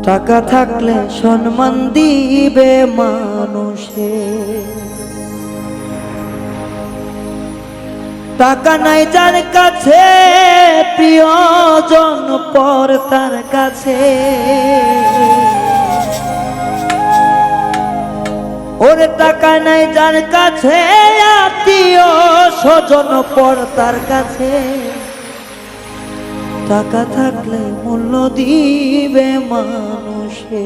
টাকা থাকলে সম্মান দিবে মানুষে, টাকা নাই যার কাছে প্রিয়জন পর তার কাছে। ওরে টাকা নাই যার কাছে আত্মীয় স্বজন পর তার কাছে, টাকা থাকলে মূল্য দিবে মানুষে।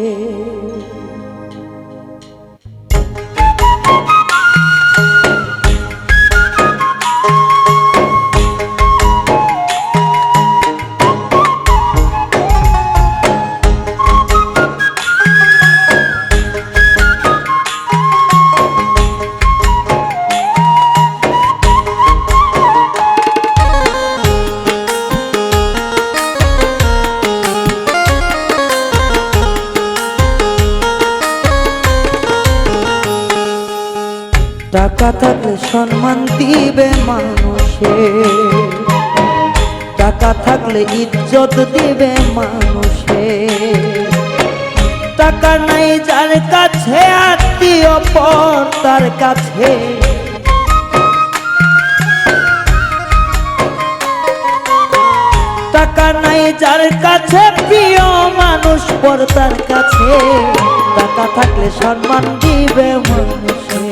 টাকা থাকলে সম্মান দিবে মানুষে, টাকা থাকলে ইজ্জত দিবে মানুষে। টাকা নাই যার কাছে আত্মীয় পর তার কাছে, টাকা নাই যার কাছে প্রিয় মানুষ পর তার কাছে। টাকা থাকলে সম্মান দিবে মানুষে,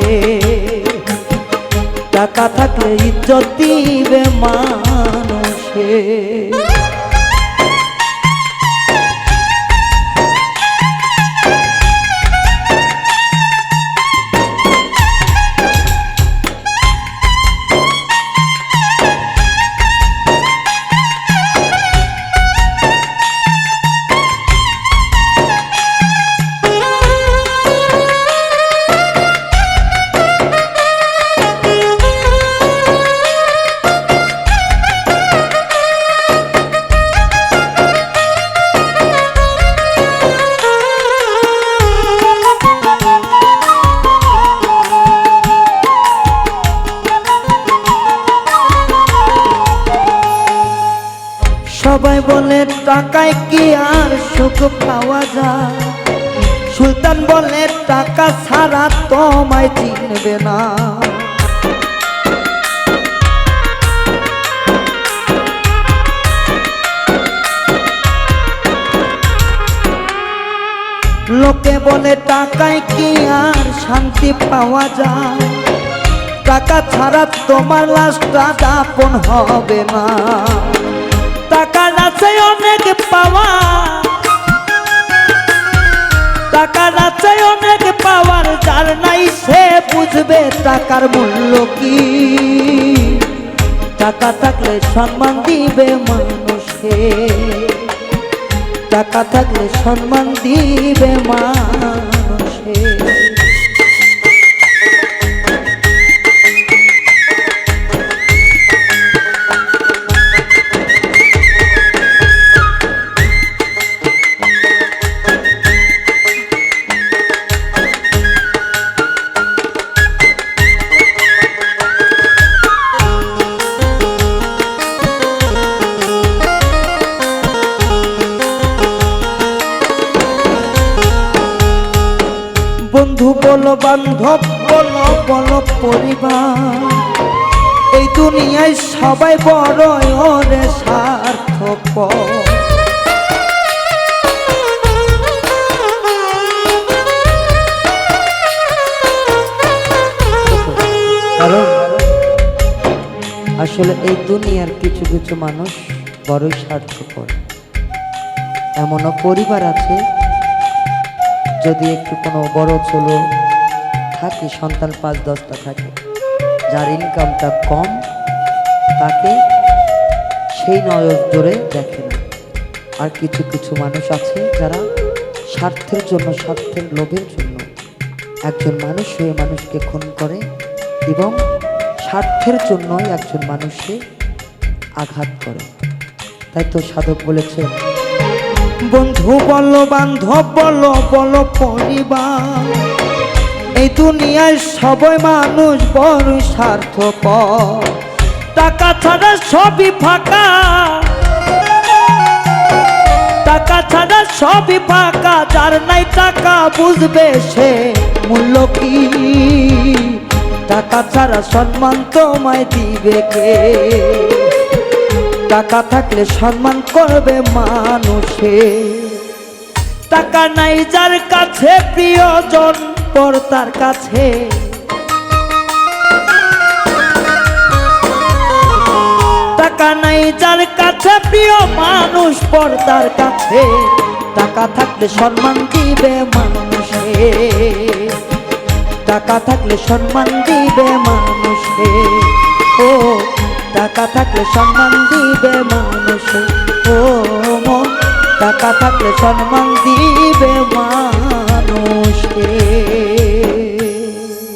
টাকা থাকলে ইজ্জত দিবে মানুষে। সবাই বলে টাকায় কি আর সুখ পাওয়া যায়, সুলতান বলে টাকা ছাড়া তোমায় চিনবে না। লোকে বলে টাকায় কি আর শান্তি পাওয়া যায়, টাকা ছাড়া তোমার লাশটা দাফন হবে না। টাকা আছে অনেক পাওয়া, টাকা আছে অনেক পাওয়ার, যার নাই সে বুঝবে টাকার মূল্য কি। টাকা থাকলে সম্মান দিবে মানুষে, টাকা থাকলে সম্মান দিবে মানুষে। বন্ধু বলো বান্ধব বলো বলো পরিবার, এই দুনিয়ায় সবাই বড় ওরে স্বার্থপর। কারণ আসলে এই দুনিয়ার কিছু কিছু মানুষ বড়ই স্বার্থপর। এমনও পরিবার আছে যদি একটু কোনো বড় ছোলো থাকে, সন্তান ৫-১০টা থাকে, যার ইনকামটা কম তাকে সেই নজরে দেখে না। আর কিছু কিছু মানুষ আছে যারা স্বার্থের জন্য, স্বার্থের লোভের জন্য একজন মানুষ হয়ে মানুষকে খুন করে এবং স্বার্থের জন্যই একজন মানুষকে আঘাত করে। তাই তো সাধক বলেছেন, বন্ধু বলো বান্ধব বলো বলো পরিবার, এই দুনিয়ায় সবাই মানুষ বড় স্বার্থপর। টাকা ছাড়া সবই ফাঁকা, টাকা ছাড়া সবই ফাঁকা, যার নাই টাকা বুঝবে সে মূল্য কি। টাকা ছাড়া সম্মান তোমায় দিবে কে? টাকা থাকলে সম্মান করবে মানুষে। টাকা নাই যার কাছে প্রিয়জন পর তার কাছে, টাকা নাই যার কাছে প্রিয় মানুষ পর তার কাছে। টাকা থাকলে সম্মান দিবে মানুষে, টাকা থাকলে সম্মান দিবে মানুষে। ও টাকা থাকলে সম্মান দিবে মানুষে, ও মন টাকা থাকলে সম্মান দিবে মানুষকে।